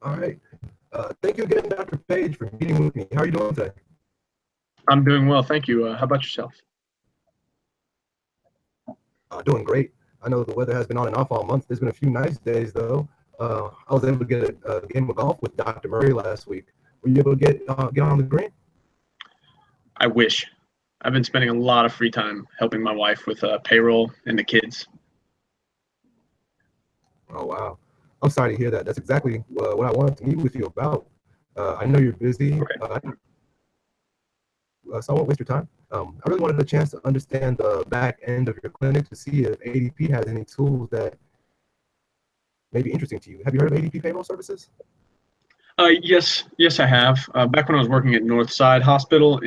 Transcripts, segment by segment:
All right. Thank you again, Dr. Page, for meeting with me. How are you doing today? I'm doing well, thank you. How about yourself? Doing great. I know the weather has been on and off all month. There's been a few nice days, though. I was able to get a game of golf with Dr. Murray last week. Were you able to get on the green? I wish. I've been spending a lot of free time helping my wife with payroll and the kids. Oh, wow. I'm sorry to hear that. That's exactly what I wanted to meet with you about. I know you're busy, Okay. so I won't waste your time. I really wanted a chance to understand the back end of your clinic to see if ADP has any tools that may be interesting to you. Have you heard of ADP payroll services? Yes, I have. Back when I was working at Northside Hospital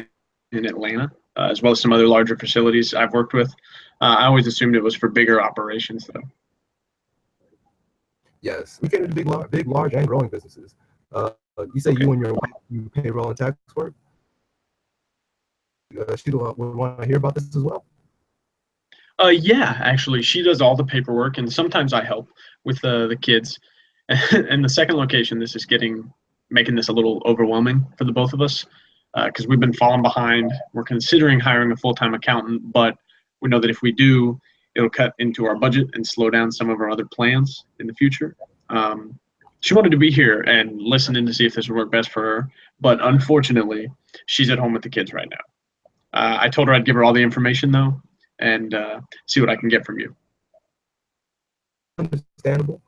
in Atlanta, as well as some other larger facilities I've worked with, I always assumed it was for bigger operations, though. Yes, we cater to big, large, and growing businesses. You say Okay. you and your wife do payroll and tax work. She would want to hear about this as well. Yeah, actually, she does all the paperwork, and sometimes I help with the kids. And the second location, this is making this a little overwhelming for the both of us because we've been falling behind. We're considering hiring a full-time accountant, but we know that if we do, it'll cut into our budget and slow down some of our other plans in the future. Um, she wanted to be here and listen in to see if this would work best for her, but unfortunately, she's at home with the kids right now. I told her I'd give her all the information though, and see what I can get from you. Understandable.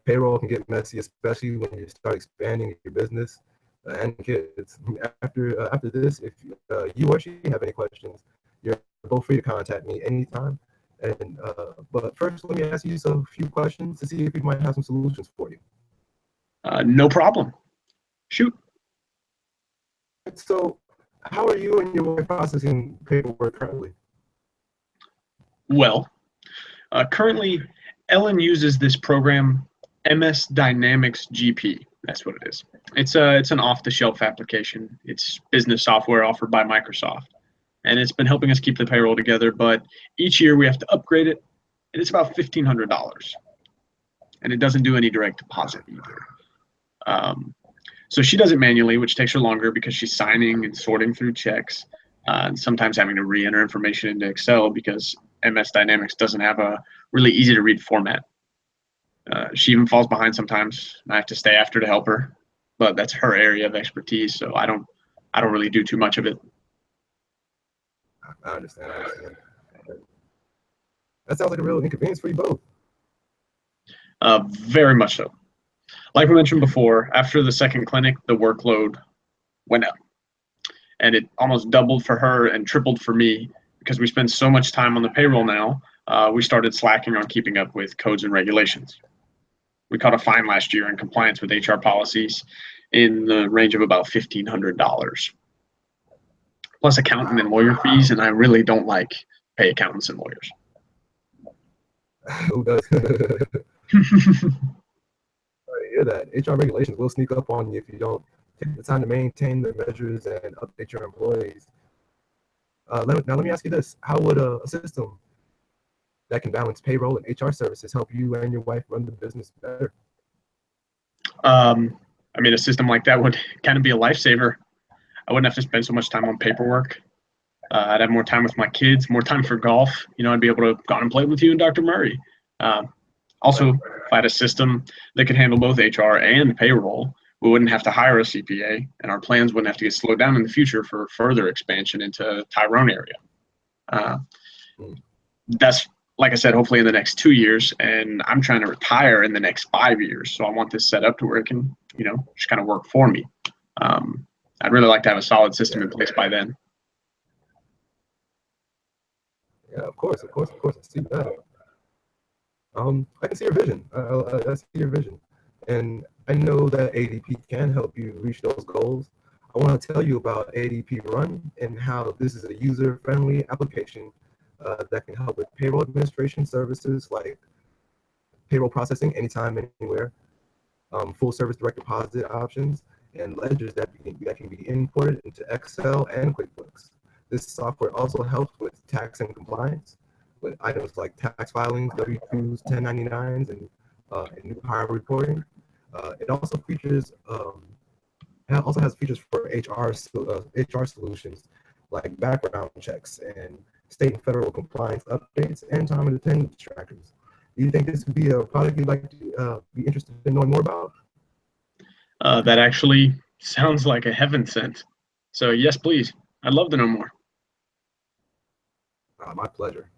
Payroll can get messy, especially when you start expanding your business and kids. After this, if you or she have any questions, you're both free to contact me anytime. And but first, let me ask you a few questions to see if we might have some solutions for you. No problem. Shoot. So, how are you and your wife processing paperwork currently? Well, currently, Ellen uses this program, MS Dynamics GP. That's what it is. It's an off-the-shelf application. It's business software offered by Microsoft, and it's been helping us keep the payroll together. But each year we have to upgrade it, and it's about $1,500, and it doesn't do any direct deposit either. Um, so she does it manually, which takes her longer because she's signing and sorting through checks, and sometimes having to re-enter information into Excel because MS Dynamics doesn't have a really easy to read format. She even falls behind sometimes. I have to stay after to help her, but that's her area of expertise, so I don't really do too much of it. I understand. I understand. That sounds like a real inconvenience for you both. Very much so. Like we mentioned before, after the second clinic, the workload went up, and it almost doubled for her and tripled for me because we spend so much time on the payroll now. We started slacking on keeping up with codes and regulations. We caught a fine last year in compliance with HR policies in the range of about $1,500, plus accountant and lawyer fees. And I really don't like pay accountants and lawyers. Who does? Hear that. HR regulations will sneak up on you if you don't take the time to maintain the measures and update your employees. Now, let me ask you this: how would a system that can balance payroll and HR services help you and your wife run the business better? Um, I mean, a system like that would kind of be a lifesaver. I wouldn't have to spend so much time on paperwork. I'd have more time with my kids, more time for golf. I'd be able to go out and play with you and Dr. Murray. Um, Also, if I had a system that could handle both HR and payroll, we wouldn't have to hire a CPA, and our plans wouldn't have to get slowed down in the future for further expansion into Tyrone area. Uh, that's like I said, hopefully in the next 2 years, and I'm trying to retire in the next 5 years. So I want this set up to where it can, just kind of work for me. I'd really like to have a solid system in place by then. Yeah, of course, of course, of course. I see that. I can see your vision. I see your vision, and I know that ADP can help you reach those goals. I want to tell you about ADP Run and how this is a user-friendly application that can help with payroll administration services like payroll processing anytime, anywhere, full service direct deposit options, and ledgers that can be imported into Excel and QuickBooks. This software also helps with tax and compliance with items like tax filings, W-2s, 1099s, and new hire reporting. It also features also has features for HR solutions like background checks and state and federal compliance updates and time and attendance trackers. Do you think this would be a product you'd like to be interested in knowing more about? That actually sounds like a heaven sent. So yes, please. I'd love to know more. My pleasure.